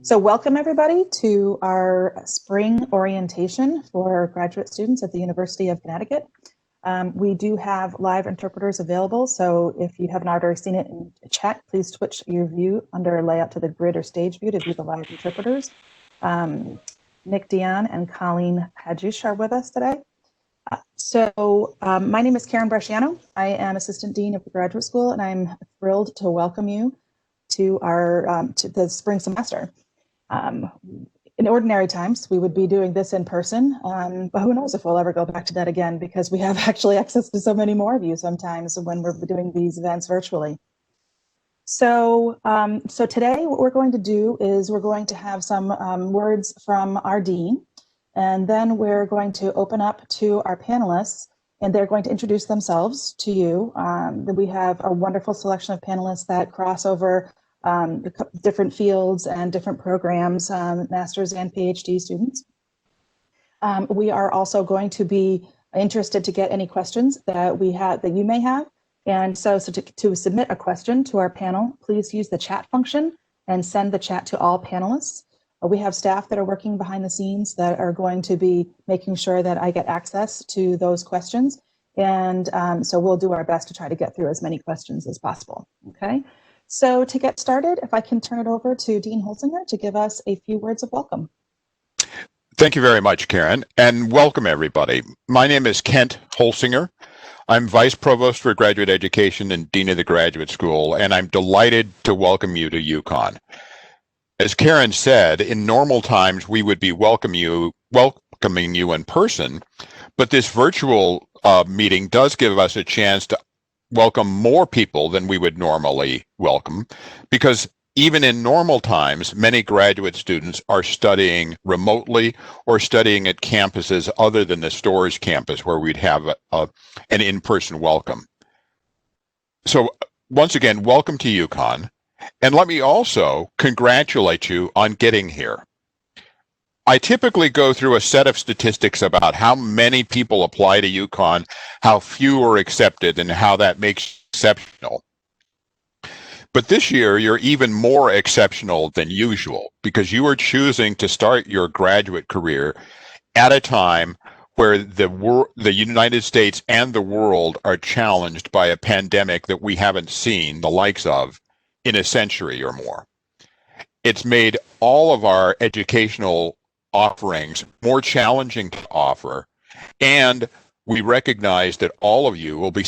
So welcome everybody to our spring orientation for graduate students at the University of Connecticut. We do have live interpreters available, so if you haven't already seen it in chat, please switch your view under layout to the grid or stage view to view the live interpreters. Nick Dion and Colleen Hadjush are with us today. My name is Karen Bresciano. I am Assistant Dean of the Graduate School, and I'm thrilled to welcome you to our to the spring semester. In ordinary times, we would be doing this in person, but who knows if we'll ever go back to that again, because we have actually access to so many more of you sometimes when we're doing these events virtually. So today what we're going to do is we're going to have some words from our dean, and then we're going to open up to our panelists, and they're going to introduce themselves to you. Then we have a wonderful selection of panelists that cross over different fields and different programs, master's and PhD students. We are also going to be interested to get any questions that you may have. And so to submit a question to our panel, please use the chat function and send the chat to all panelists. We have staff that are working behind the scenes that are going to be making sure that I get access to those questions. And so we'll do our best to try to get through as many questions as possible, okay? So to get started, if I can turn it over to Dean Holsinger to give us a few words of welcome. Thank you very much, Karen, and welcome everybody. My name is Kent Holsinger. I'm Vice Provost for Graduate Education and Dean of the Graduate School, and I'm delighted to welcome you to UConn. As Karen said, in normal times, we would be welcoming you in person, but this virtual meeting does give us a chance to welcome more people than we would normally welcome, because even in normal times, many graduate students are studying remotely or studying at campuses other than the Storrs campus, where we'd have an in-person welcome. So once again, welcome to UConn. And let me also congratulate you on getting here. I typically go through a set of statistics about how many people apply to UConn, how few are accepted, and how that makes exceptional. But this year, you're even more exceptional than usual, because you are choosing to start your graduate career at a time where the United States and the world are challenged by a pandemic that we haven't seen the likes of in a century or more. It's made all of our educational offerings more challenging to offer, and we recognize that all of you will be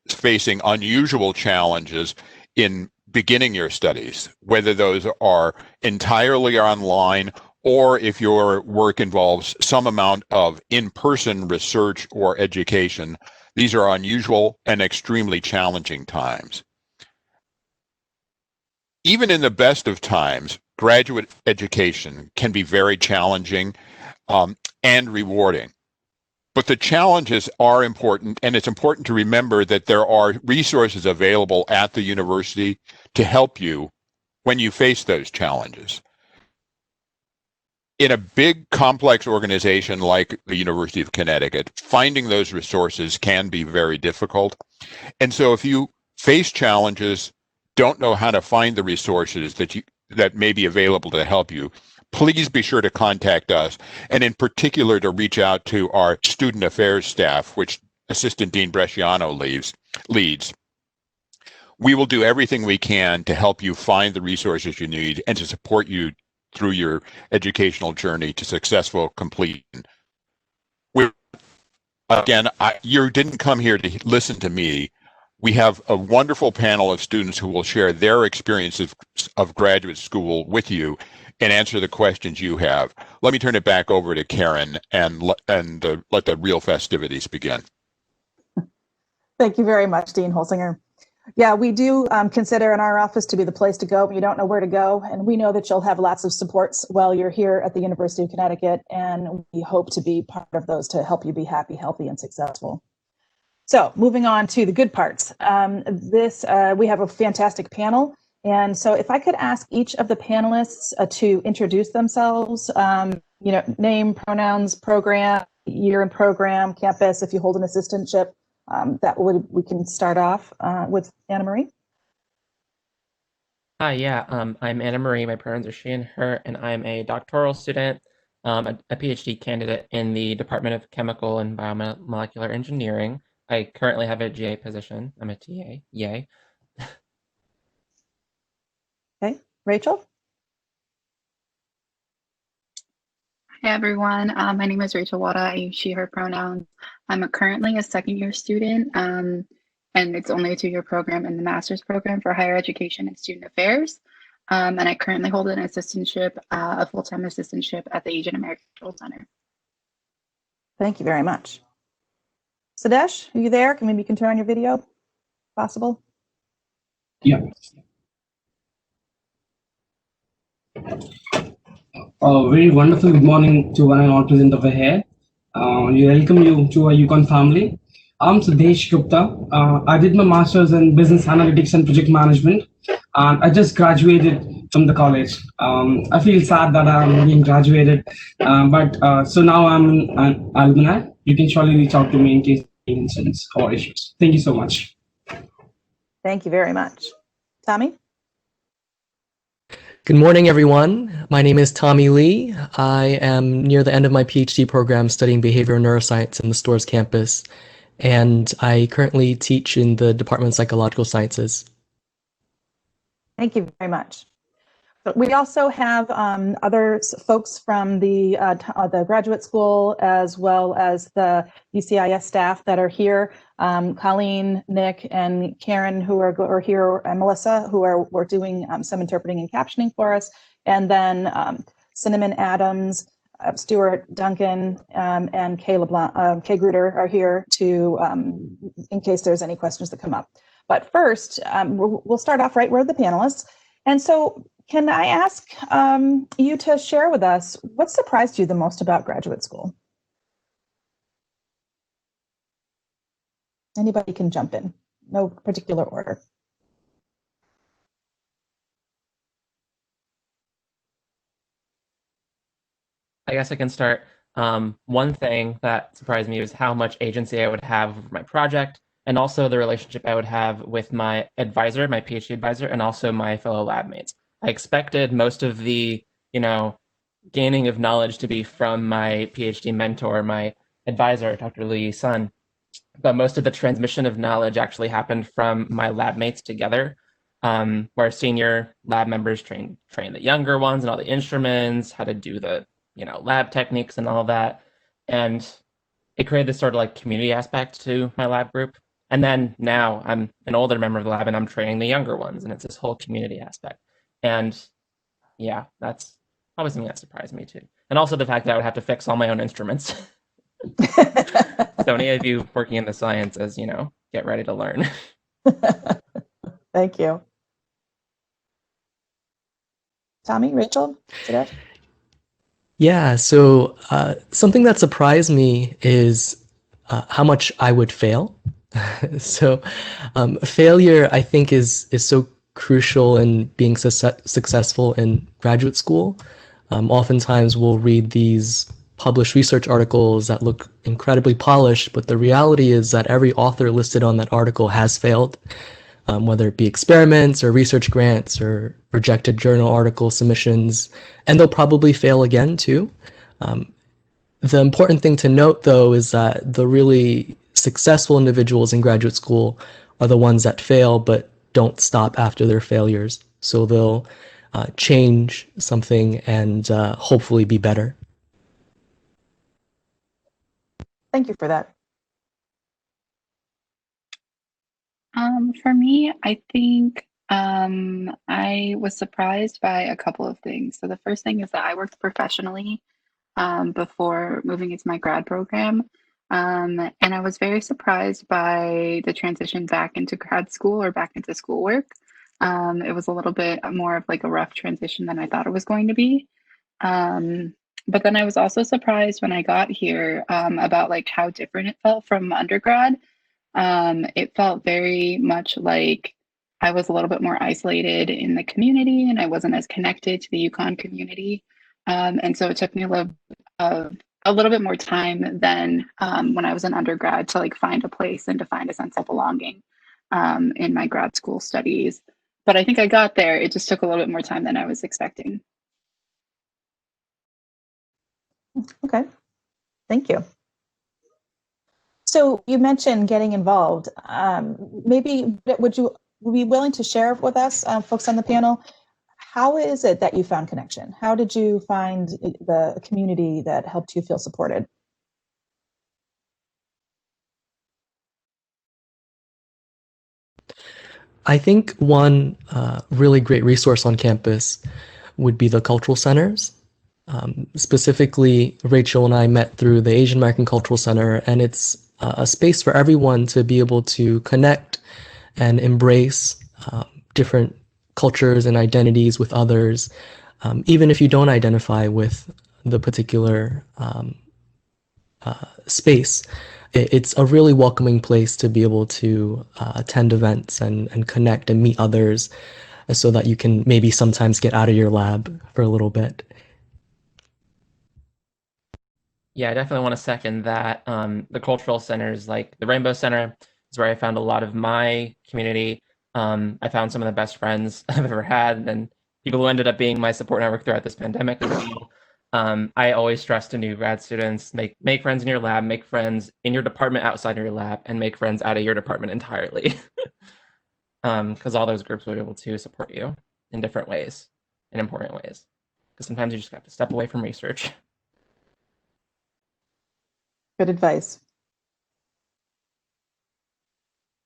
facing unusual challenges in beginning your studies, whether those are entirely online or if your work involves some amount of in-person research or education. These are unusual and extremely challenging times. Even in the best of times, graduate education can be very challenging and rewarding. But the challenges are important, and it's important to remember that there are resources available at the university to help you when you face those challenges. In a big, complex organization like the University of Connecticut, finding those resources can be very difficult. And so if you face challenges, don't know how to find the resources that may be available to help you, please be sure to contact us, and in particular to reach out to our student affairs staff, which Assistant Dean Bresciano leads. We will do everything we can to help you find the resources you need and to support you through your educational journey to successful completion. Again, you didn't come here to listen to me. We have a wonderful panel of students who will share their experiences of graduate school with you and answer the questions you have. Let me turn it back over to Karen and let the real festivities begin. Thank you very much, Dean Holsinger. Yeah, we do consider in our office to be the place to go when you don't know where to go. And we know that you'll have lots of supports while you're here at the University of Connecticut. And we hope to be part of those to help you be happy, healthy, and successful. So moving on to the good parts. We have a fantastic panel. And so if I could ask each of the panelists to introduce themselves, name, pronouns, program, year in program, campus, if you hold an assistantship, we can start off with Anna Marie. Hi, Hi, yeah, I'm Anna Marie. My pronouns are she and her, and I'm a doctoral student, a PhD candidate in the Department of Chemical and Biomolecular Engineering. I currently have a GA position. I'm a TA. Yay. Okay, Rachel? Hi everyone, my name is Rachel Wada. I use she, her pronouns. I'm currently a second year student, and it's only a 2-year program in the master's program for higher education and student affairs. And I currently hold an assistantship, a full-time assistantship at the Asian American Cultural Center. Thank you very much. Sadesh, are you there? Maybe you can turn on your video, possible? Yeah. Very wonderful good morning to one and all present over here. We welcome you to our Yukon family. I'm Sudesh Gupta. I did my master's in business analytics and project management, and I just graduated from the college. I feel sad that I'm being graduated, but so now I'm an alumni. You can surely reach out to me in case of any incidents or issues. Thank you so much. Thank you very much. Tommy? Good morning, everyone. My name is Tommy Lee. I am near the end of my PhD program studying behavioral neuroscience in the Stores campus, and I currently teach in the Department of Psychological Sciences. Thank you very much. But we also have other folks from the graduate school as well as the UCIS staff that are here. Colleen, Nick, and Karen, who are here, and Melissa, who are doing some interpreting and captioning for us. And then Cinnamon Adams, Stuart Duncan, and Kay LeBlanc, Kay Gruder are here to in case there's any questions that come up. But first, we'll start off right where the panelists. And so, can I ask you to share with us what surprised you the most about graduate school? Anybody can jump in, no particular order. I guess I can start. One thing that surprised me was how much agency I would have over my project, and also the relationship I would have with my advisor, my PhD advisor, and also my fellow lab mates. I expected most of the, gaining of knowledge to be from my PhD mentor, my advisor, Dr. Lee Sun, but most of the transmission of knowledge actually happened from my lab mates together, where senior lab members train the younger ones and all the instruments, how to do the lab techniques and all that, and it created this sort of like community aspect to my lab group. And then now I'm an older member of the lab and I'm training the younger ones, and it's this whole community aspect. And yeah, that's probably something that surprised me too. And also the fact that I would have to fix all my own instruments. So any of you working in the sciences, get ready to learn. Thank you. Tommy, Rachel, Sudesh? Yeah, so something that surprised me is how much I would fail. So failure, I think, is so crucial in being successful in graduate school. Oftentimes we'll read these published research articles that look incredibly polished, but the reality is that every author listed on that article has failed, whether it be experiments or research grants or rejected journal article submissions, and they'll probably fail again too. The important thing to note, though, is that the really successful individuals in graduate school are the ones that fail but don't stop after their failures. So they'll change something and hopefully be better. Thank you for that. For me, I think I was surprised by a couple of things. So the first thing is that I worked professionally before moving into my grad program. And I was very surprised by the transition back into grad school or back into schoolwork. It was a little bit more of like a rough transition than I thought it was going to be. Um, but then I was also surprised when I got here about like how different it felt from undergrad. It felt very much like I was a little bit more isolated in the community and I wasn't as connected to the Yukon community. And so it took me a little bit more time than when I was an undergrad to like find a place and to find a sense of belonging in my grad school studies. but I think I got there. It just took a little bit more time than I was expecting. Okay, thank you. So you mentioned getting involved. Maybe would you be willing to share with us, folks on the panel, how is it that you found connection? How did you find the community that helped you feel supported? I think one really great resource on campus would be the cultural centers. Specifically, Rachel and I met through the Asian American Cultural Center, and it's a space for everyone to be able to connect and embrace different cultures and identities with others, even if you don't identify with the particular space. It's a really welcoming place to be able to attend events and connect and meet others so that you can maybe sometimes get out of your lab for a little bit. Yeah, I definitely want to second that. The cultural centers, like the Rainbow Center, is where I found a lot of my community. I found some of the best friends I've ever had, and people who ended up being my support network throughout this pandemic as well. I always stress to new grad students, make friends in your lab, make friends in your department outside of your lab, and make friends out of your department entirely. Because all those groups will be able to support you in different ways, in important ways. Because sometimes you just have to step away from research. Good advice.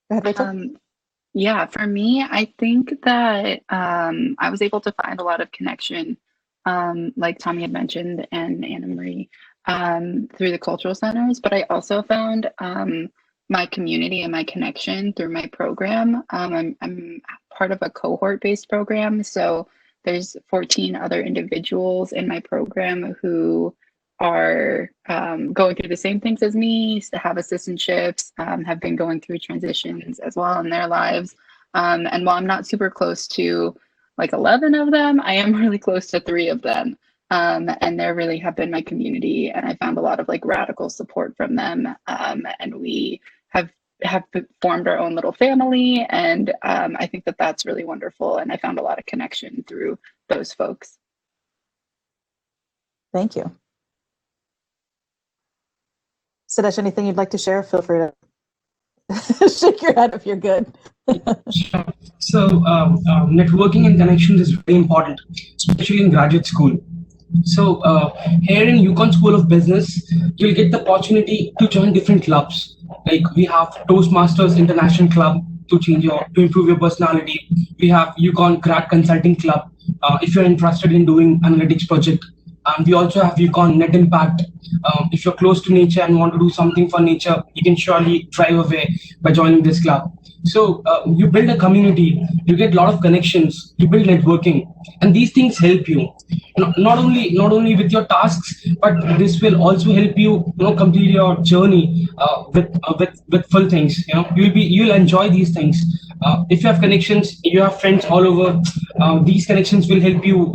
Go ahead, Rachel. Yeah, for me, I think that I was able to find a lot of connection, like Tommy had mentioned and Anna Marie, through the cultural centers. But I also found my community and my connection through my program. I'm part of a cohort-based program, so there's 14 other individuals in my program who are going through the same things as me, have assistantships, have been going through transitions as well in their lives. And while I'm not super close to like 11 of them, I am really close to 3 of them. And they really have been my community. And I found a lot of like radical support from them. And we have formed our own little family. And I think that that's really wonderful. And I found a lot of connection through those folks. Thank you. Siddhesh, anything you'd like to share? Feel free to shake your head if you're good. Sure. So networking and connections is very important, especially in graduate school. So here in UConn School of Business, you'll get the opportunity to join different clubs. Like we have Toastmasters International Club to improve your personality. We have UConn Grad Consulting Club if you're interested in doing analytics project. We also have UConn Net Impact. If you're close to nature and want to do something for nature, you can surely drive away by joining this club. So you build a community, you get a lot of connections, you build networking, and these things help you. Not only with your tasks, but this will also help you, complete your journey with full things. You'll enjoy these things. If you have connections, you have friends all over. These connections will help you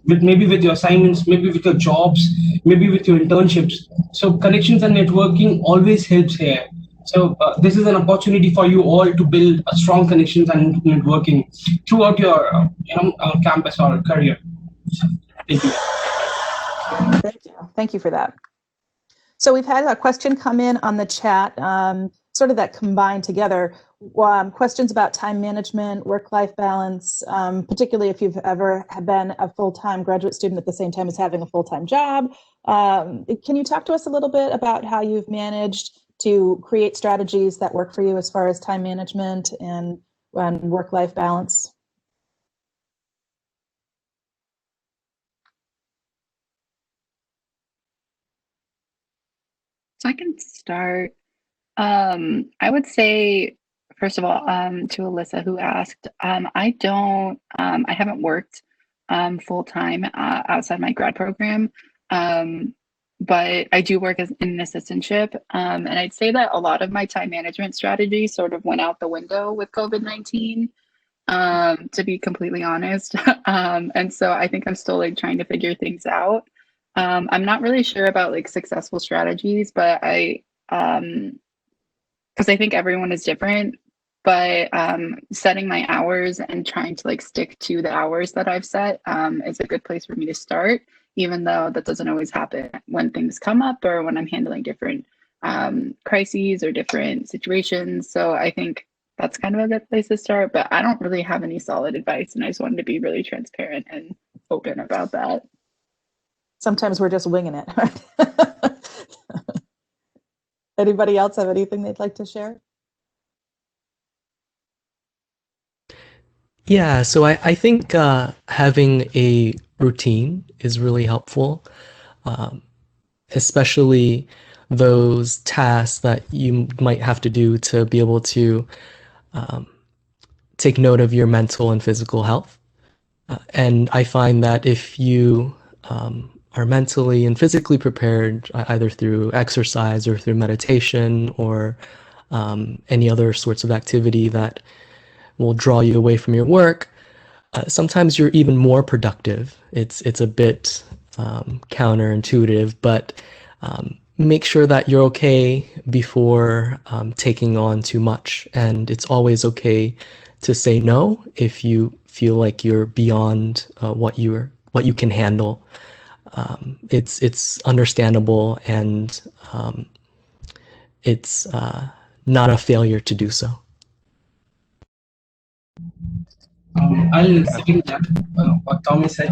with maybe with your assignments, maybe with your jobs, maybe with your internships. So connections and networking always helps here. So this is an opportunity for you all to build a strong connections and networking throughout your campus or career. So, thank you. Thank you. Thank you for that. So we've had a question come in on the chat, sort of that combined together. Questions about time management, work-life balance, particularly if you've ever been a full-time graduate student at the same time as having a full-time job. Can you talk to us a little bit about how you've managed to create strategies that work for you as far as time management and work-life balance? So I can start. I would say, first of all, to Alyssa who asked, I haven't worked full time outside my grad program, but I do work in an assistantship, and I'd say that a lot of my time management strategies sort of went out the window with COVID-19. To be completely honest, and so I think I'm still like trying to figure things out. I'm not really sure about like successful strategies, but because I think everyone is different. but setting my hours and trying to like stick to the hours that I've set is a good place for me to start, even though that doesn't always happen when things come up or when I'm handling different crises or different situations. So I think that's kind of a good place to start, but I don't really have any solid advice, and I just wanted to be really transparent and open about that. Sometimes we're just winging it. Anybody else have anything they'd like to share? Yeah, so I think having a routine is really helpful, um, especially those tasks that you might have to do to be able to um, take note of your mental and physical health. And I find that if you are mentally and physically prepared, either through exercise or through meditation or any other sorts of activity that will draw you away from your work, sometimes you're even more productive. It's a bit counterintuitive, but make sure that you're okay before taking on too much. And it's always okay to say no if you feel like you're beyond what you can handle. It's understandable, and it's not a failure to do so. I'll second that, what Tommy said,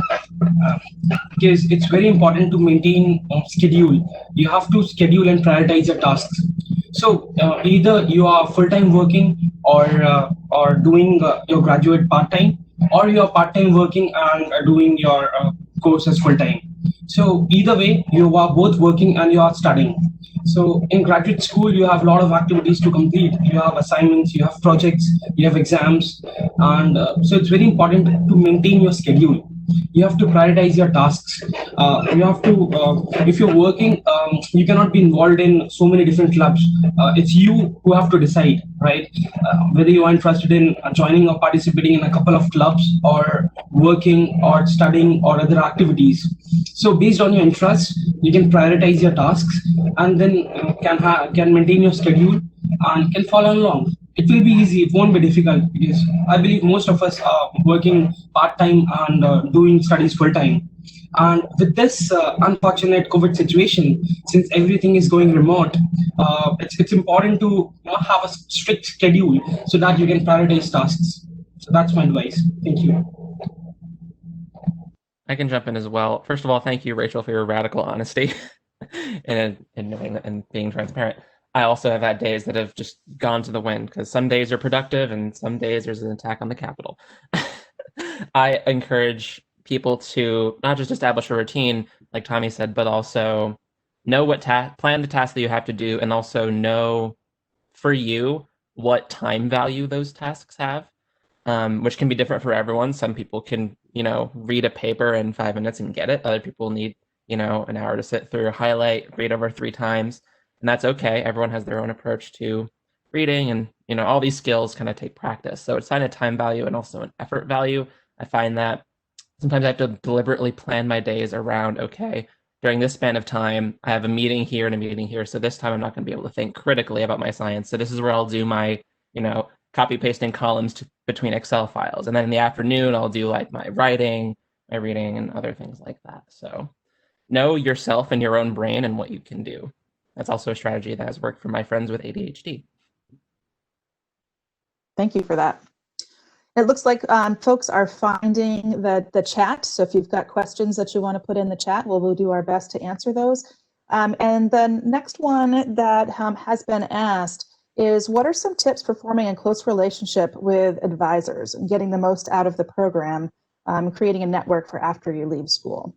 because it's very important to maintain schedule. You have to schedule and prioritize your tasks. So either you are full-time working or doing your graduate part-time, or you are part-time working and doing your courses full-time. So either way, you are both working and you are studying. So in graduate school, you have a lot of activities to complete. You have assignments, you have projects, you have exams, and so it's very important to maintain your schedule. You have to prioritize your tasks. You have to, if you're working, you cannot be involved in so many different clubs. It's you who have to decide, right? Whether you are interested in joining or participating in a couple of clubs, or working or studying or other activities. So based on your interests, you can prioritize your tasks, and then can maintain your schedule and can follow along. It will be easy. It won't be difficult, because I believe most of us are working part time and doing studies full time. And with this unfortunate COVID situation, since everything is going remote, it's important to have a strict schedule so that you can prioritize tasks. So that's my advice. Thank you. I can jump in as well. First of all, thank you, Rachel, for your radical honesty and knowing that and being transparent. I also have had days that have just gone to the wind, because some days are productive and some days there's an attack on the Capitol. I encourage people to not just establish a routine, like Tommy said, but also know what plan the tasks that you have to do, and also know for you what time value those tasks have, which can be different for everyone. Some people can, read a paper in 5 minutes and get it. Other people need, an hour to sit through, highlight, read over 3 times, and that's okay. Everyone has their own approach to reading, and all these skills kind of take practice. So it's kind of time value and also an effort value. I find that sometimes I have to deliberately plan my days around, okay, during this span of time, I have a meeting here and a meeting here. So this time I'm not going to be able to think critically about my science. So this is where I'll do my, copy pasting columns between Excel files. And then in the afternoon, I'll do like my writing, my reading, and other things like that. So know yourself and your own brain and what you can do. That's also a strategy that has worked for my friends with ADHD. Thank you for that. It looks like folks are finding the chat. So if you've got questions that you want to put in the chat, we'll do our best to answer those. And the next one that has been asked is, what are some tips for forming a close relationship with advisors and getting the most out of the program, creating a network for after you leave school?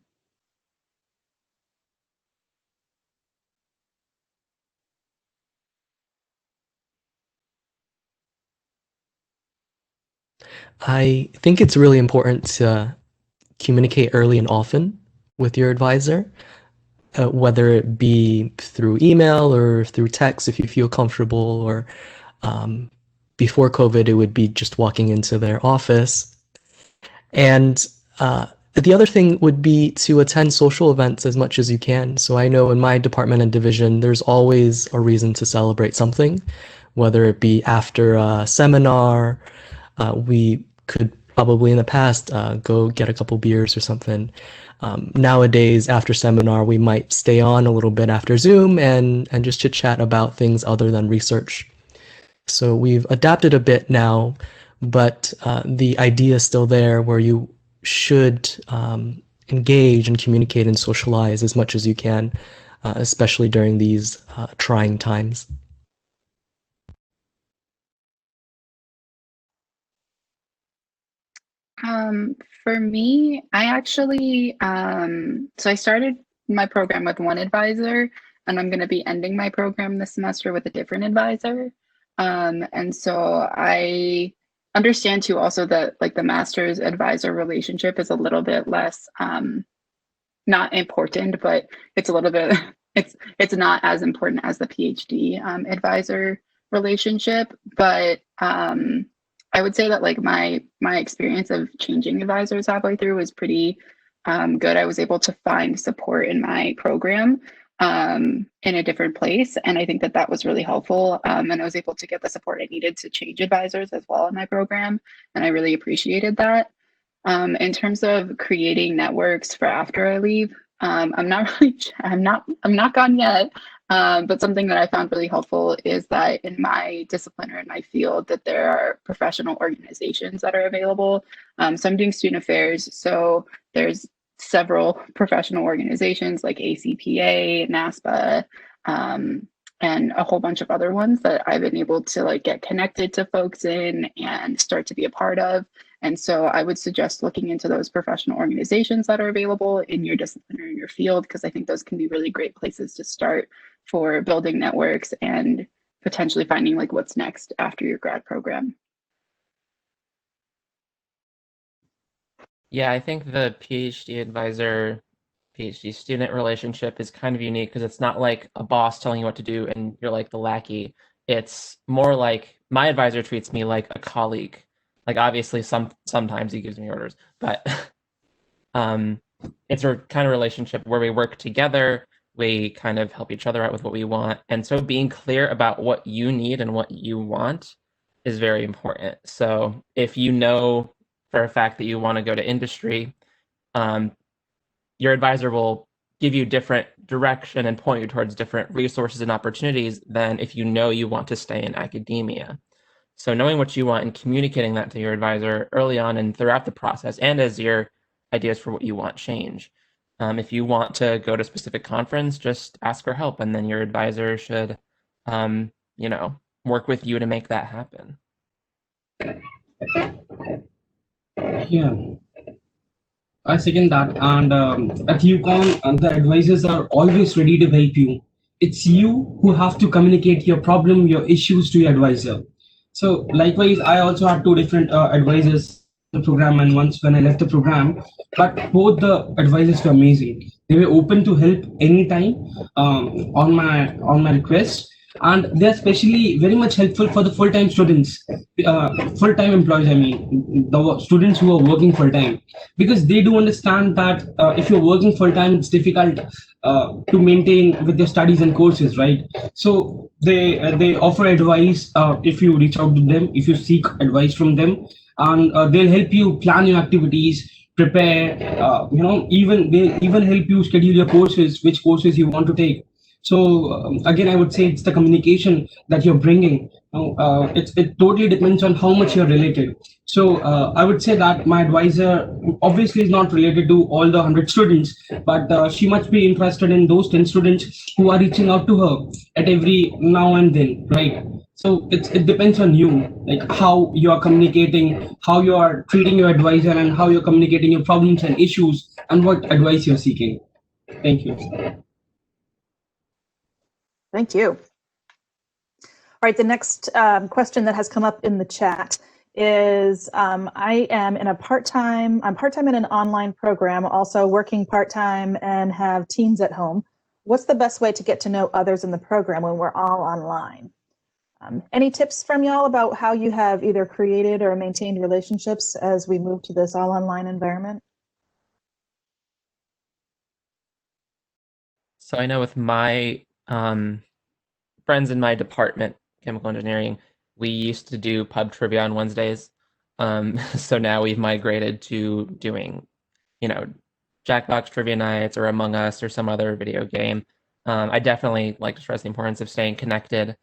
I think it's really important to communicate early and often with your advisor, whether it be through email or through text if you feel comfortable, or before COVID, it would be just walking into their office. And the other thing would be to attend social events as much as you can. So I know in my department and division, there's always a reason to celebrate something, whether it be after a seminar. We could probably in the past go get a couple beers or something. Nowadays, after seminar, we might stay on a little bit after Zoom and just chit chat about things other than research. So we've adapted a bit now, but the idea is still there where you should engage and communicate and socialize as much as you can, especially during these trying times. For me, I actually, so I started my program with one advisor, and I'm going to be ending my program this semester with a different advisor. And so I understand too also that like the master's advisor relationship is a little bit less, not important, but it's a little bit, it's not as important as the PhD advisor relationship. But I would say that like my experience of changing advisors halfway through was pretty good. I was able to find support in my program in a different place, and I think that that was really helpful. And I was able to get the support I needed to change advisors as well in my program, and I really appreciated that. In terms of creating networks for after I leave, I'm not really, I'm not gone yet. But something that I found really helpful is that in my discipline or in my field, that there are professional organizations that are available. So I'm doing student affairs, so there's several professional organizations like ACPA, NASPA, and a whole bunch of other ones that I've been able to like get connected to folks in and start to be a part of. And so I would suggest looking into those professional organizations that are available in your discipline or in your field, because I think those can be really great places to start for building networks and potentially finding like what's next after your grad program. Yeah, I think the PhD advisor, PhD student relationship is kind of unique because it's not like a boss telling you what to do and you're like the lackey. It's more like my advisor treats me like a colleague. Like obviously sometimes he gives me orders, but um, it's a kind of relationship where we work together, we kind of help each other out with what we want. And so being clear about what you need and what you want is very important. So if you know for a fact that you want to go to industry, um, your advisor will give you different direction and point you towards different resources and opportunities than if you know you want to stay in academia. So knowing what you want and communicating that to your advisor early on and throughout the process, and as your ideas for what you want change. If you want to go to a specific conference, just ask for help, and then your advisor should, you know, work with you to make that happen. Yeah, I second that. And at UConn, the advisors are always ready to help you. It's you who have to communicate your problem, your issues to your advisor. So likewise, I also had two different advisors in the program and once when I left the program. But both the advisors were amazing. They were open to help anytime on my request, and they're especially very much helpful for the full-time students, full-time employees. I mean, the students who are working full-time, because they do understand that if you're working full-time, it's difficult to maintain with your studies and courses, right? So they offer advice if you reach out to them, if you seek advice from them, and they'll help you plan your activities, prepare. Even they even help you schedule your courses, which courses you want to take. So again, I would say it's the communication that you're bringing. It totally depends on how much you're related. So I would say that my advisor obviously is not related to all the 100 students, but she must be interested in those 10 students who are reaching out to her at every now and then, right? So it depends on you, like how you are communicating, how you are treating your advisor, and how you're communicating your problems and issues, and what advice you're seeking. Thank you. Thank you. All right, the next question that has come up in the chat is I am in a part-time, I'm part-time in an online program, also working part-time and have teens at home. What's the best way to get to know others in the program when we're all online? Any tips from y'all about how you have either created or maintained relationships as we move to this all online environment? So I know with my friends in my department chemical engineering, we used to do pub trivia on Wednesdays. So now we've migrated to doing, Jackbox trivia nights or Among Us or some other video game. I definitely like to stress the importance of staying connected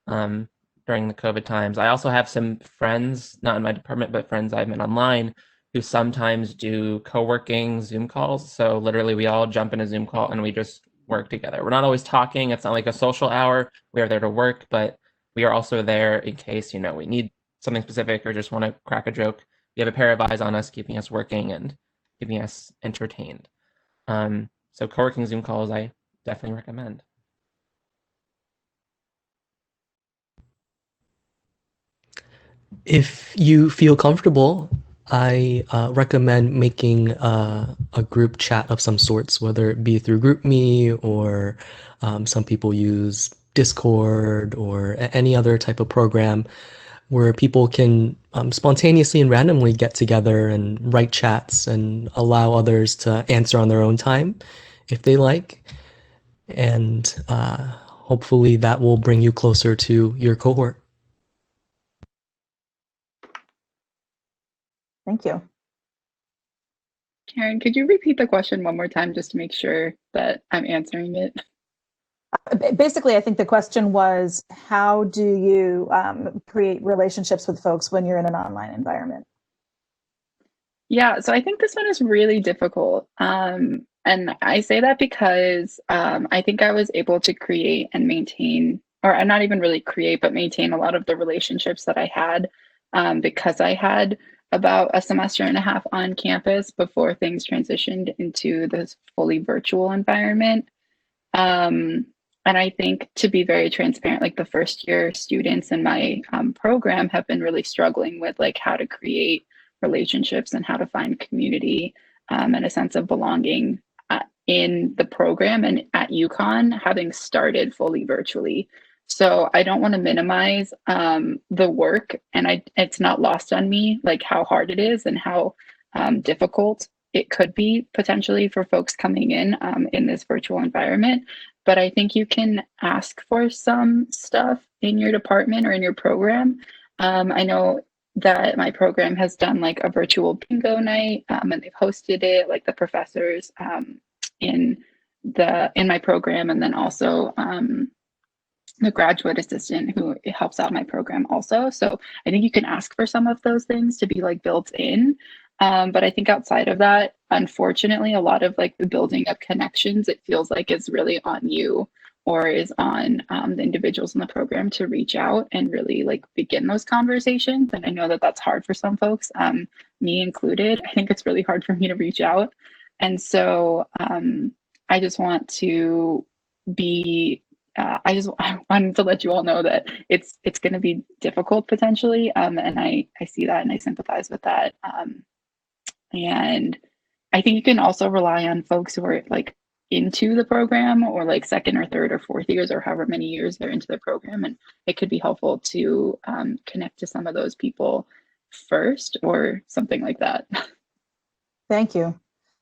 um, during the COVID times. I also have some friends, not in my department, but friends I've met online who sometimes do co-working Zoom calls. So literally we all jump in a Zoom call and we just work together. We're not always talking. It's not like a social hour. We are there to work, but we are also there in case, we need something specific or just want to crack a joke. We have a pair of eyes on us, keeping us working and keeping us entertained. So co-working Zoom calls, I definitely recommend. If you feel comfortable, I recommend making a group chat of some sorts, whether it be through GroupMe or some people use Discord or any other type of program where people can spontaneously and randomly get together and write chats and allow others to answer on their own time if they like. And hopefully that will bring you closer to your cohort. Thank you. Karen, could you repeat the question one more time just to make sure that I'm answering it? Basically, I think the question was, how do you create relationships with folks when you're in an online environment? Yeah, so I think this one is really difficult. And I say that because I think I was able to create and maintain, or not even really create, but maintain a lot of the relationships that I had because I had about a semester and a half on campus before things transitioned into this fully virtual environment. Um, and I think to be very transparent, like the first year students in my program have been really struggling with like how to create relationships and how to find community and a sense of belonging in the program and at UConn, having started fully virtually. So I don't want to minimize the work, and it's not lost on me like how hard it is and how difficult it could be potentially for folks coming in this virtual environment. But I think you can ask for some stuff in your department or in your program. I know that my program has done like a virtual bingo night, and they've hosted it, like the professors in my program, and then also the graduate assistant who helps out my program also. So I think you can ask for some of those things to be like built in. But I think outside of that, unfortunately, a lot of like the building of connections, it feels like is really on you or is on the individuals in the program to reach out and really like begin those conversations. And I know that that's hard for some folks, me included. I think it's really hard for me to reach out. And so I just want to be I wanted to let you all know that it's going to be difficult potentially, and I see that and I sympathize with that. And I think you can also rely on folks who are like into the program or like second or third or fourth years or however many years they're into the program, and it could be helpful to connect to some of those people first or something like that. Thank you.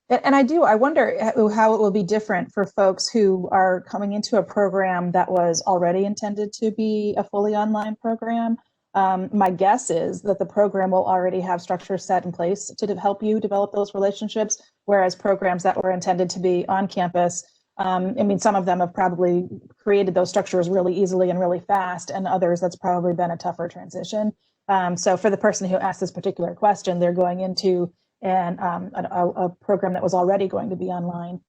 And I wonder how it will be different for folks who are coming into a program that was already intended to be a fully online program. My guess is that the program will already have structures set in place to help you develop those relationships, whereas programs that were intended to be on campus, I mean, some of them have probably created those structures really easily and really fast, and others that's probably been a tougher transition. So for the person who asked this particular question, they're going into and a program that was already going to be online.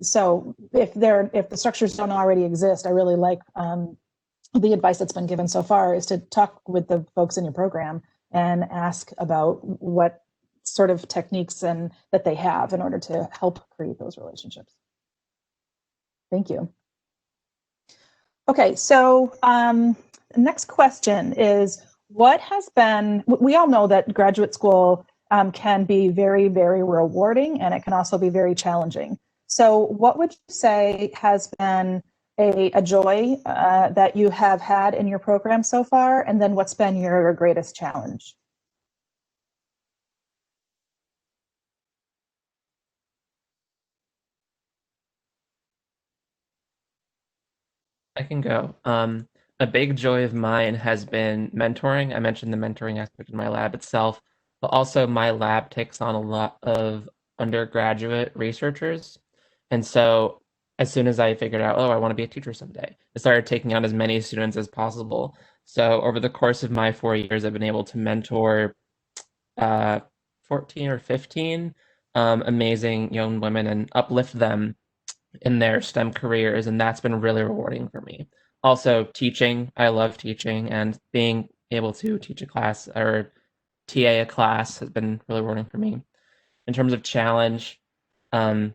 So if the structures don't already exist, I really like the advice that's been given so far is to talk with the folks in your program and ask about what sort of techniques and that they have in order to help create those relationships. Thank you. Okay, so next question is, what has been, we all know that graduate school can be very, very rewarding, and it can also be very challenging. So what would you say has been a joy that you have had in your program so far? And then what's been your greatest challenge? I can go. a big joy of mine has been mentoring. I mentioned the mentoring aspect in my lab itself, but also my lab takes on a lot of undergraduate researchers. And so as soon as I figured out, oh, I want to be a teacher someday, I started taking on as many students as possible. So over the course of my 4 years, I've been able to mentor 14 or 15 amazing young women and uplift them in their STEM careers, and that's been really rewarding for me. Also, teaching, I love teaching, and being able to teach a class or TA a class has been really rewarding for me. In terms of challenge, um,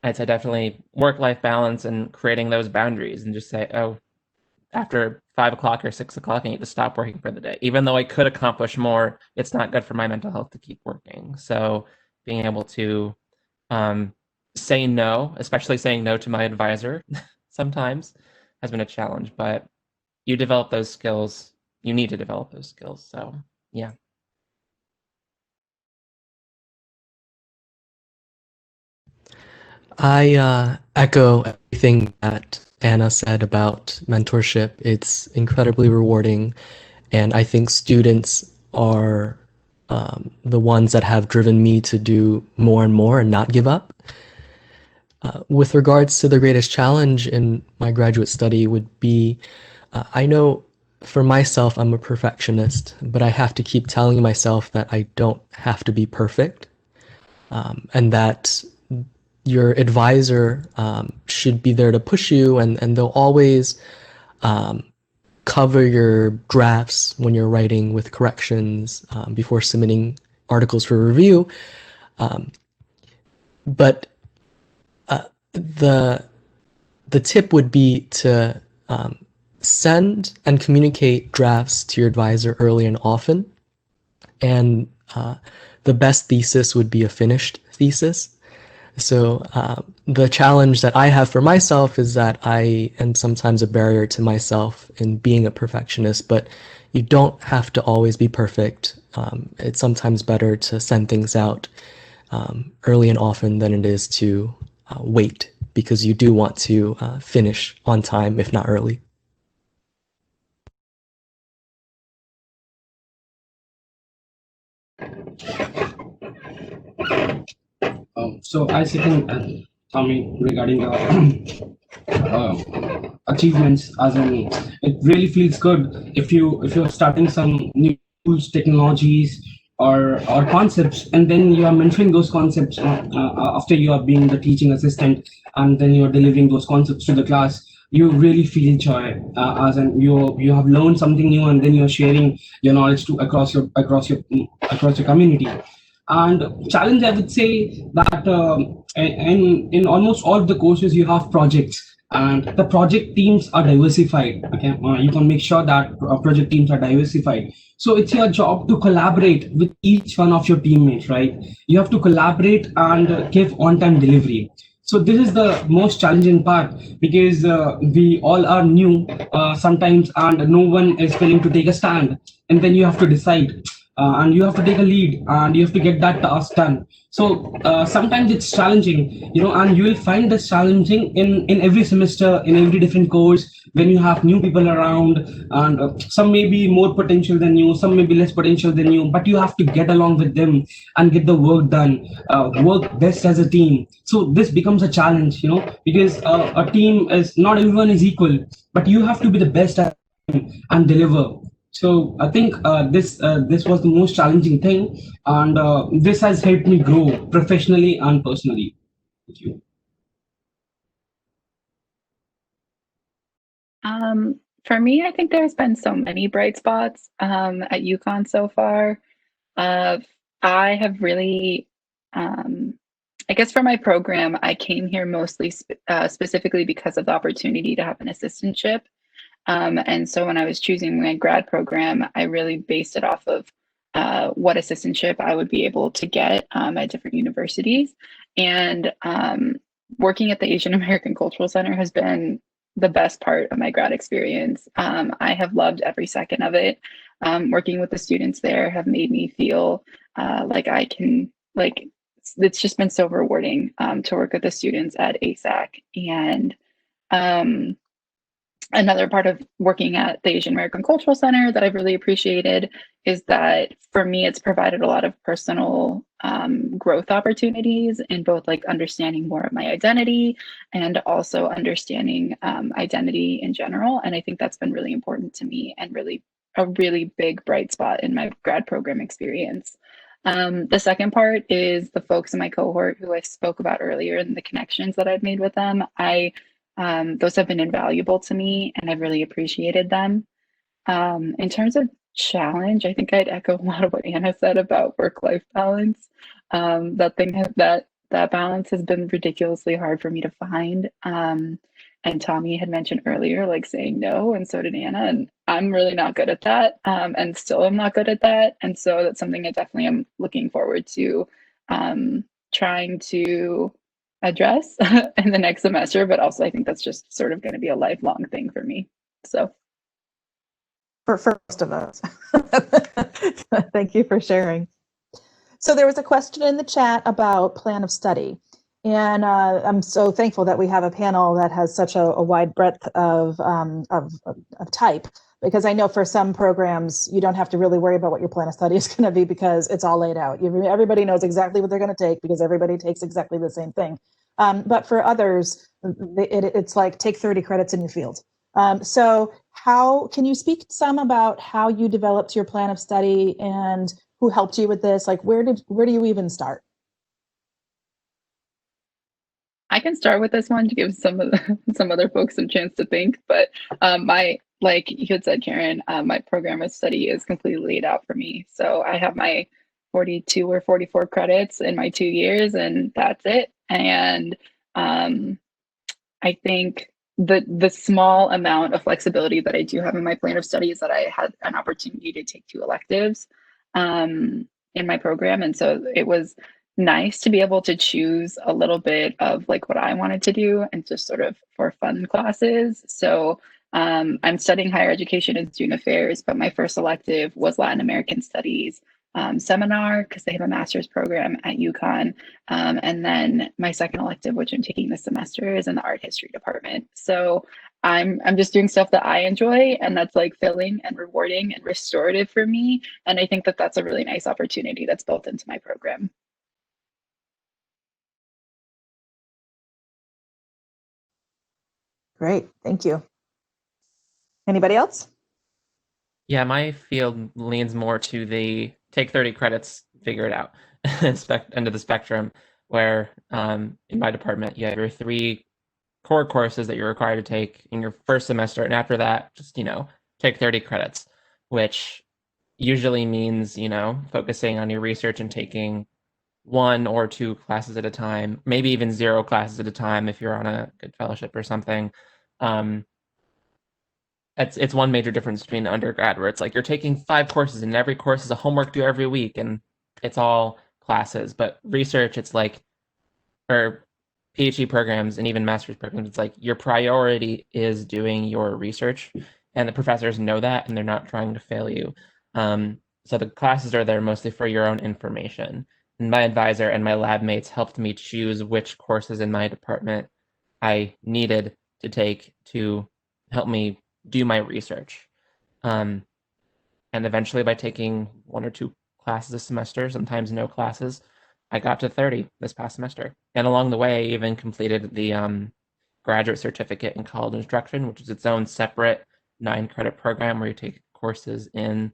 I'd say definitely work-life balance and creating those boundaries and just say, oh, after 5 o'clock or 6 o'clock, I need to stop working for the day. Even though I could accomplish more, it's not good for my mental health to keep working. So being able to um, say no, especially saying no to my advisor sometimes has been a challenge, but you develop those skills. You need to develop those skills. So yeah. I echo everything that Anna said about mentorship. It's incredibly rewarding, and I think students are the ones that have driven me to do more and more and not give up. With regards to the greatest challenge in my graduate study would be, I know for myself, I'm a perfectionist, but I have to keep telling myself that I don't have to be perfect, and that your advisor should be there to push you, and they'll always cover your drafts when you're writing with corrections before submitting articles for review. But the the tip would be to send and communicate drafts to your advisor early and often. And the best thesis would be a finished thesis. So the challenge that I have for myself is that I am sometimes a barrier to myself in being a perfectionist, but you don't have to always be perfect. It's sometimes better to send things out early and often than it is to wait, because you do want to finish on time, if not early. So I second Tommy regarding the achievements. As in, it really feels good if you're starting some new tools, technologies, or concepts, and then you are mentoring those concepts after you are being the teaching assistant, and then you are delivering those concepts to the class. You really feel joy, as in you have learned something new, and then you're sharing your knowledge to across your community. And challenge, I would say that in almost all of the courses you have projects, and the project teams are diversified. Okay, you can make sure that project teams are diversified. So it's your job to collaborate with each one of your teammates, right? You have to collaborate and give on-time delivery. So this is the most challenging part, because we all are new sometimes, and no one is willing to take a stand, and then you have to decide, and you have to take a lead, and you have to get that task done. So sometimes it's challenging, and you will find this challenging in every semester, in every different course, when you have new people around, and some may be more potential than you, some may be less potential than you, but you have to get along with them and get the work done, work best as a team. So this becomes a challenge, because a team is not everyone is equal, but you have to be the best at and deliver. So I think this was the most challenging thing, and this has helped me grow professionally and personally. Thank you. For me, I think there's been so many bright spots at UConn so far. Uh, I have really, I guess for my program, I came here mostly specifically because of the opportunity to have an assistantship. And so when I was choosing my grad program, I really based it off of what assistantship I would be able to get at different universities. And working at the Asian American Cultural Center has been the best part of my grad experience. I have loved every second of it. Working with the students there have made me feel like I can, like, it's just been so rewarding to work with the students at ASAC. And Another part of working at the Asian American Cultural Center that I've really appreciated is that for me, it's provided a lot of personal growth opportunities in both like understanding more of my identity and also understanding identity in general. And I think that's been really important to me and really a really big bright spot in my grad program experience. The second part is the folks in my cohort who I spoke about earlier and the connections that I've made with them. Those have been invaluable to me and I've really appreciated them. In terms of challenge, I think I'd echo a lot of what Anna said about work-life balance. That balance has been ridiculously hard for me to find. And Tommy had mentioned earlier, like saying no, and so did Anna, and I'm really not good at that, and still am not good at that. And so that's something I definitely am looking forward to trying to address in the next semester. But also, I think that's just sort of going to be a lifelong thing for me. So. For most of us. Thank you for sharing. So there was a question in the chat about plan of study. And I'm so thankful that we have a panel that has such a wide breadth of type, because I know for some programs, you don't have to really worry about what your plan of study is going to be because it's all laid out. Everybody knows exactly what they're going to take because everybody takes exactly the same thing. But for others, it's like take 30 credits in your field. So how can you speak some about how you developed your plan of study and who helped you with this? Like, where do you even start? I can start with this one to give some other folks some chance to think. But like you had said, Karen, my program of study is completely laid out for me. So I have my 42 or 44 credits in my 2 years, and that's it. And I think the small amount of flexibility that I do have in my plan of study is that I had an opportunity to take 2 electives in my program. And so it was nice to be able to choose a little bit of like what I wanted to do and just sort of for fun classes. So I'm studying higher education and student affairs, but my first elective was Latin American Studies seminar because they have a master's program at UConn. And then my second elective, which I'm taking this semester, is in the art history department. So I'm just doing stuff that I enjoy and that's like filling and rewarding and restorative for me. And I think that that's a really nice opportunity that's built into my program. Great, thank you. Anybody else? Yeah, my field leans more to the take 30 credits, figure it out end of the spectrum, where in my department, you have your 3 core courses that you're required to take in your first semester. And after that, just, take 30 credits, which usually means, focusing on your research and taking 1 or 2 classes at a time, maybe even 0 classes at a time if you're on a good fellowship or something. It's one major difference between undergrad, where it's like you're taking 5 courses and every course is a homework due every week and it's all classes. But research, it's like, or PhD programs and even master's programs, it's like your priority is doing your research, and the professors know that and they're not trying to fail you. So the classes are there mostly for your own information. And my advisor and my lab mates helped me choose which courses in my department I needed to take to help me do my research. And eventually, by taking 1 or 2 classes a semester, sometimes no classes, I got to 30 this past semester. And along the way, I even completed the graduate certificate in college instruction, which is its own separate 9-credit program where you take courses in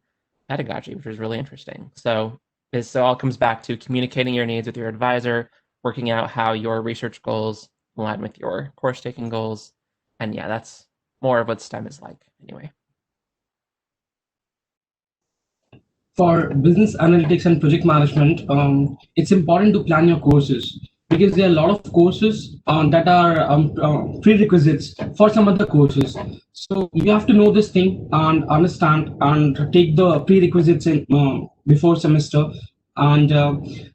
pedagogy, which is really interesting. So this all comes back to communicating your needs with your advisor, working out how your research goals align with your course taking goals. And yeah, that's more of what STEM is like anyway. For business analytics and project management, it's important to plan your courses because there are a lot of courses that are prerequisites for some other courses. So you have to know this thing and understand and take the prerequisites in before semester, and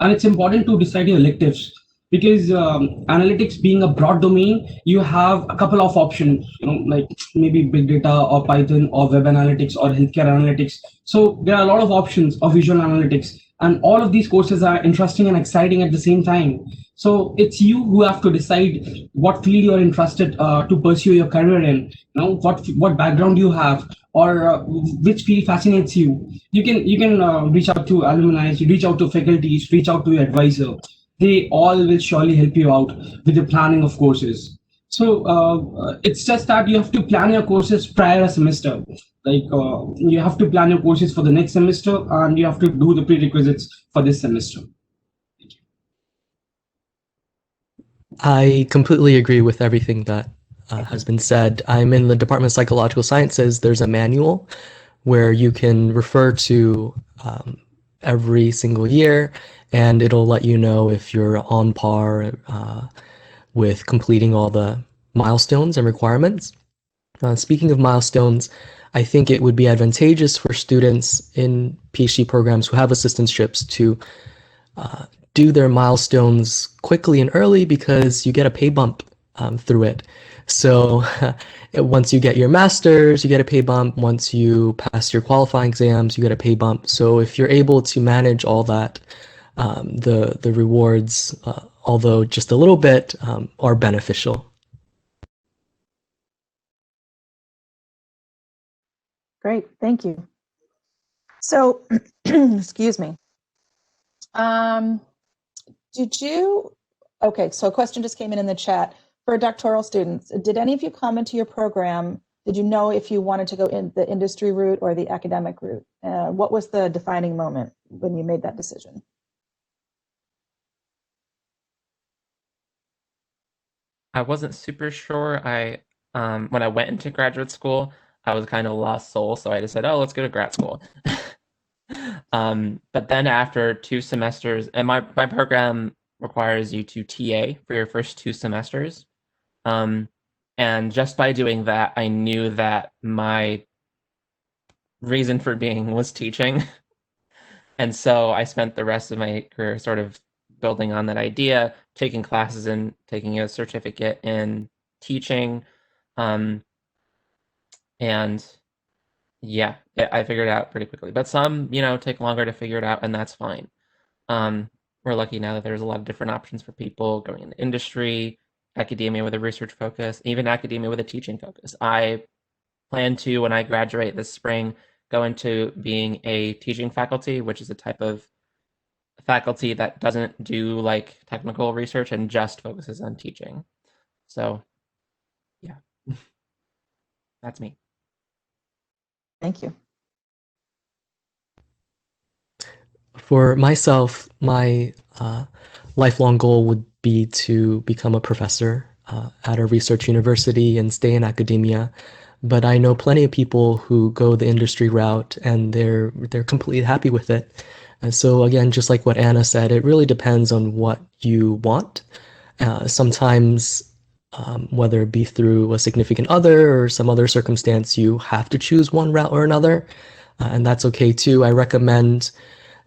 it's important to decide your electives because analytics being a broad domain, you have a couple of options, like maybe big data or Python or web analytics or healthcare analytics. So there are a lot of options of visual analytics, and all of these courses are interesting and exciting at the same time. So it's you who have to decide what field you're interested to pursue your career in. What background you have, or which field fascinates you. You can reach out to alumni, reach out to faculties, reach out to your advisor. They all will surely help you out with the planning of courses. So it's just that you have to plan your courses prior a semester. Like you have to plan your courses for the next semester, and you have to do the prerequisites for this semester. I completely agree with everything that has been said. I'm in the Department of Psychological Sciences. There's a manual where you can refer to every single year, and it'll let you know if you're on par with completing all the milestones and requirements. Speaking of milestones, I think it would be advantageous for students in PhD programs who have assistantships to do their milestones quickly and early because you get a pay bump through it. So once you get your master's, you get a pay bump. Once you pass your qualifying exams, you get a pay bump. So if you're able to manage all that, the rewards, although just a little bit, are beneficial. Great, thank you. So, excuse me. Okay, so a question just came in the chat. For doctoral students, did any of you come into your program? Did you know if you wanted to go in the industry route or the academic route? What was the defining moment when you made that decision? I wasn't super sure. When I went into graduate school, I was kind of a lost soul, so I just said, "Oh, let's go to grad school." But then after 2 semesters, and my program requires you to TA for your first 2 semesters. And just by doing that, I knew that my reason for being was teaching. And so I spent the rest of my career sort of building on that idea, taking classes and taking a certificate in teaching. Um, and yeah, I figured it out pretty quickly. But some, take longer to figure it out, and that's fine. We're lucky now that there's a lot of different options for people going into industry, academia with a research focus, even academia with a teaching focus. I plan to, when I graduate this spring, go into being a teaching faculty, which is a type of faculty that doesn't do like technical research and just focuses on teaching. So, yeah, that's me. Thank you. For myself, my lifelong goal would be to become a professor at a research university and stay in academia. But I know plenty of people who go the industry route and they're completely happy with it. And so again, just like what Anna said, it really depends on what you want. Sometimes, whether it be through a significant other or some other circumstance, you have to choose one route or another, and that's okay too. I recommend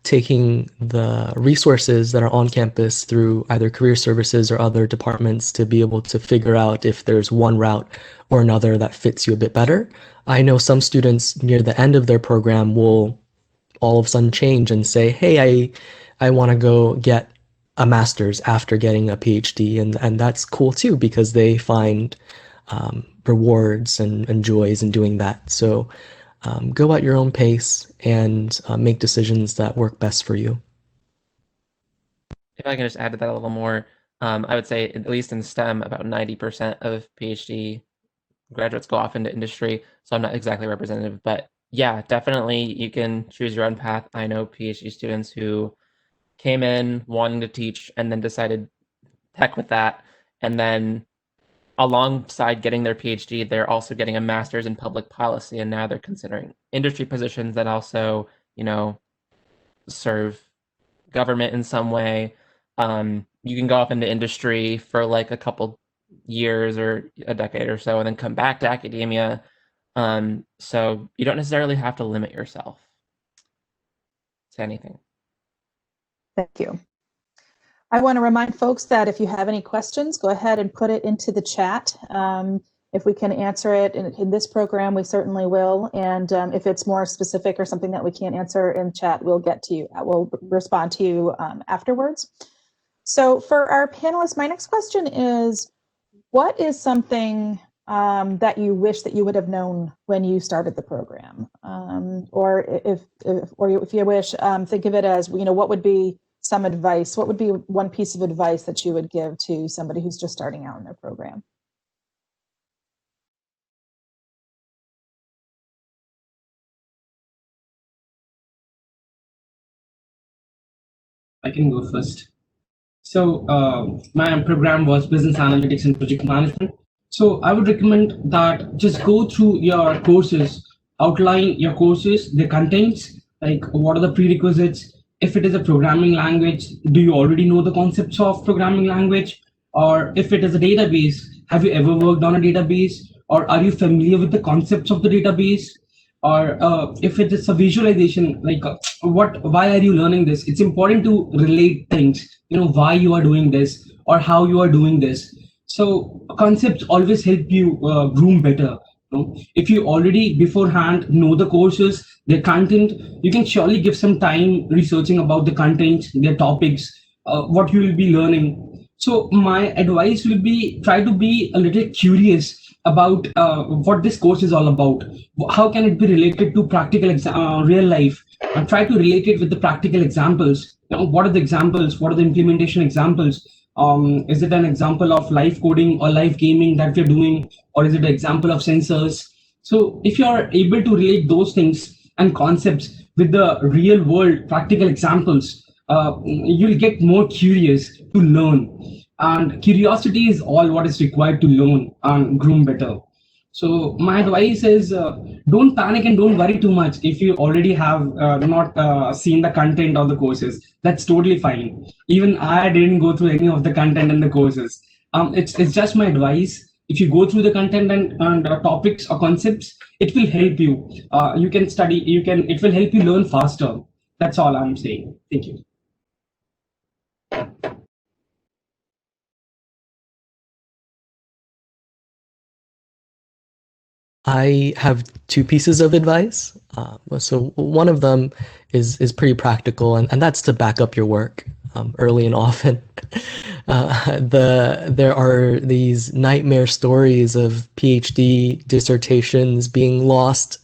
taking the resources that are on campus through either career services or other departments to be able to figure out if there's one route or another that fits you a bit better. I know some students near the end of their program will all of a sudden change and say, hey, I want to go get a master's after getting a PhD. And that's cool too, because they find rewards and joys in doing that. So go at your own pace and make decisions that work best for you. If I can just add to that a little more, I would say, at least in STEM, about 90% of PhD graduates go off into industry. So I'm not exactly representative, but yeah, definitely you can choose your own path. I know PhD students who came in wanting to teach and then decided, heck with that. And then alongside getting their PhD, they're also getting a master's in public policy. And now they're considering industry positions that also, serve government in some way. You can go off into industry for like a couple years or a decade or so and then come back to academia. So you don't necessarily have to limit yourself to anything. Thank you. I want to remind folks that if you have any questions, go ahead and put it into the chat. If we can answer it in this program, we certainly will. And if it's more specific or something that we can't answer in chat, we'll get to you. We'll respond to you afterwards. So for our panelists, my next question is, what is something that you wish that you would have known when you started the program? Or if you wish, think of it as, what would be some advice? What would be one piece of advice that you would give to somebody who's just starting out in their program? I can go first. So my program was business analytics and project management. So I would recommend that just go through your courses, outline your courses, the contents, like what are the prerequisites. If it is a programming language, do you already know the concepts of programming language? Or if it is a database, have you ever worked on a database? Or are you familiar with the concepts of the database? Or if it is a visualization, like why are you learning this? It's important to relate things, why you are doing this or how you are doing this. So concepts always help you groom better. If you already beforehand know the courses, their content, you can surely give some time researching about the content, their topics, what you will be learning. So my advice will be, try to be a little curious about what this course is all about. How can it be related to practical real life, and try to relate it with the practical examples. What are the examples, what are the implementation examples? Is it an example of live coding or live gaming that we're doing, or is it an example of sensors? So if you are able to relate those things and concepts with the real world practical examples, you'll get more curious to learn. And curiosity is all what is required to learn and groom better. So my advice is, don't panic and don't worry too much if you already have not seen the content of the courses. That's totally fine. Even I didn't go through any of the content in the courses. It's just my advice. If you go through the content and topics or concepts, it will help you. You can study. It will help you learn faster. That's all I'm saying. Thank you. I have two pieces of advice. So one of them is pretty practical, and that's to back up your work early and often. There are these nightmare stories of PhD dissertations being lost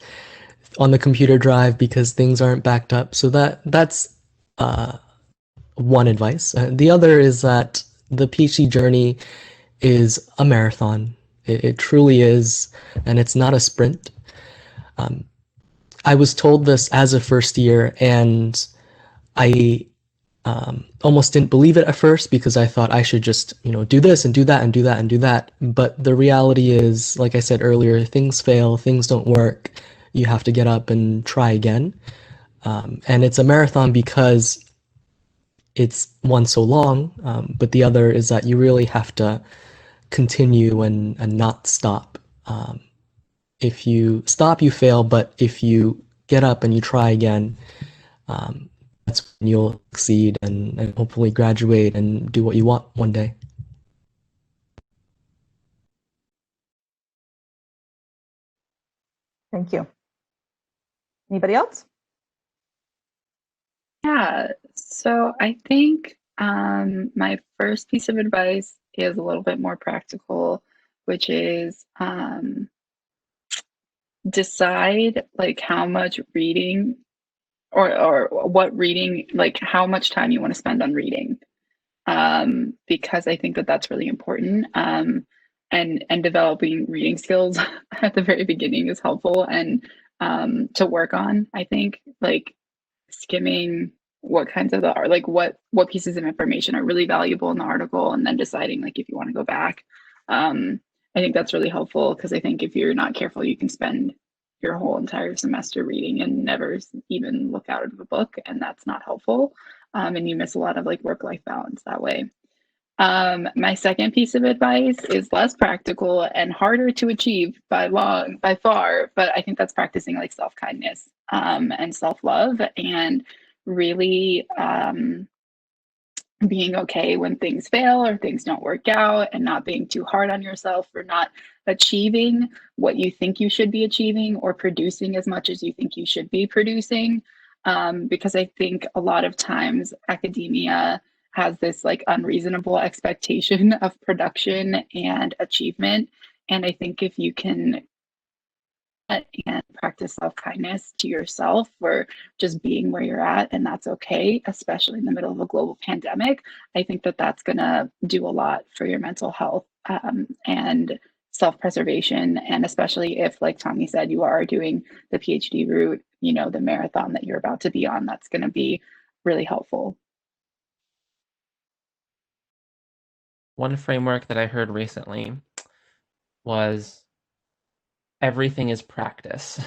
on the computer drive because things aren't backed up. So that's one advice. The other is that the PhD journey is a marathon. It truly is, and it's not a sprint. I was told this as a first year, and I almost didn't believe it at first because I thought I should just, do this and do that and do that and do that. But the reality is, like I said earlier, things fail, things don't work. You have to get up and try again. And it's a marathon because it's one so long, but the other is that you really have to continue and not stop. If you stop, you fail, but if you get up and you try again, that's when you'll succeed and hopefully graduate and do what you want one day. Thank you. Anybody else? Yeah, so I think my first piece of advice is a little bit more practical, which is decide like how much reading or what reading, like how much time you want to spend on reading, because I think that that's really important. And developing reading skills at the very beginning is helpful and to work on. I think like skimming what kinds of what pieces of information are really valuable in the article, and then deciding like if you want to go back. I think that's really helpful because I think if you're not careful, you can spend your whole entire semester reading and never even look out of a book, and that's not helpful. And you miss a lot of like work-life balance that way. My second piece of advice is less practical and harder to achieve by far, but I think that's practicing like self-kindness and self-love, and really being okay when things fail or things don't work out, and not being too hard on yourself for not achieving what you think you should be achieving or producing as much as you think you should be producing. Because I think a lot of times academia has this like unreasonable expectation of production and achievement. And I think if you can and practice self kindness to yourself for just being where you're at, and that's okay, especially in the middle of a global pandemic. I think that that's going to do a lot for your mental health and self preservation. And especially if, like Tommy said, you are doing the PhD route, you know, the marathon that you're about to be on, that's going to be really helpful. One framework that I heard recently was everything is practice.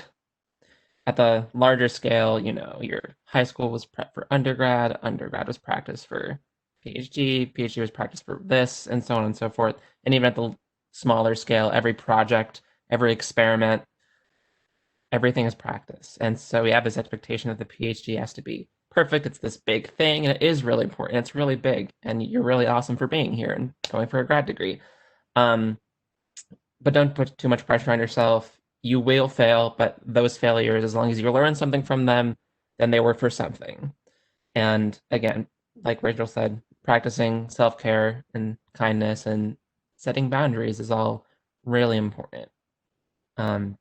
At the larger scale, you know, your high school was prep for undergrad, undergrad was practice for PhD, PhD was practice for this, and so on and so forth. And even at the smaller scale, every project, every experiment, everything is practice. And so we have this expectation that the PhD has to be perfect. It's this big thing, and it is really important. It's really big, and you're really awesome for being here and going for a grad degree. But don't put too much pressure on yourself. You will fail, but those failures, as long as you learn something from them, then they were for something. And again, like Rachel said, practicing self-care and kindness and setting boundaries is all really important. Don't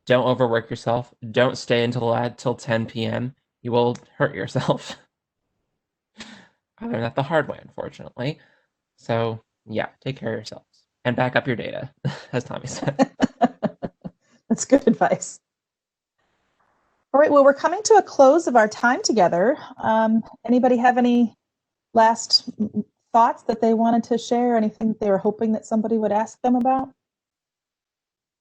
overwork yourself. Don't stay until the lab till 10 p.m. You will hurt yourself. I learned that the hard way, unfortunately. So yeah, take care of yourselves and back up your data, as Tommy said. That's good advice. All right, well, we're coming to a close of our time together. Anybody have any last thoughts that they wanted to share? Anything that they were hoping that somebody would ask them about?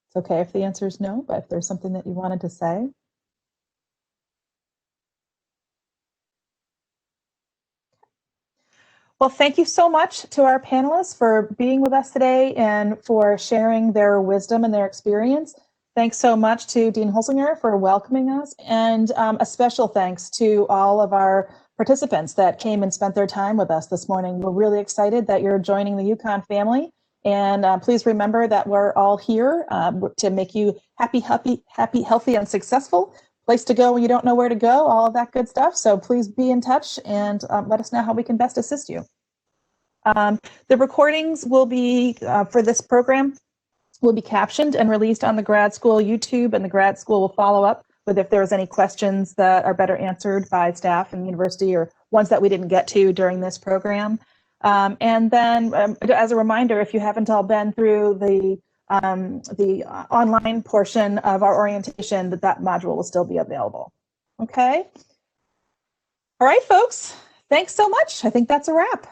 It's okay if the answer is no, but if there's something that you wanted to say. Well, thank you so much to our panelists for being with us today and for sharing their wisdom and their experience. Thanks so much to Dean Holsinger for welcoming us, and a special thanks to all of our participants that came and spent their time with us this morning. We're really excited that you're joining the UConn family, and please remember that we're all here to make you happy, healthy, and successful. Place to go when you don't know where to go, all of that good stuff. So please be in touch and let us know how we can best assist you. The recordings will be, for this program, will be captioned and released on the grad school YouTube, and the grad school will follow up with if there's any questions that are better answered by staff in the university or ones that we didn't get to during this program. And then as a reminder, if you haven't all been through the online portion of our orientation, that module will still be available. Okay. All right, folks. Thanks so much. I think that's a wrap.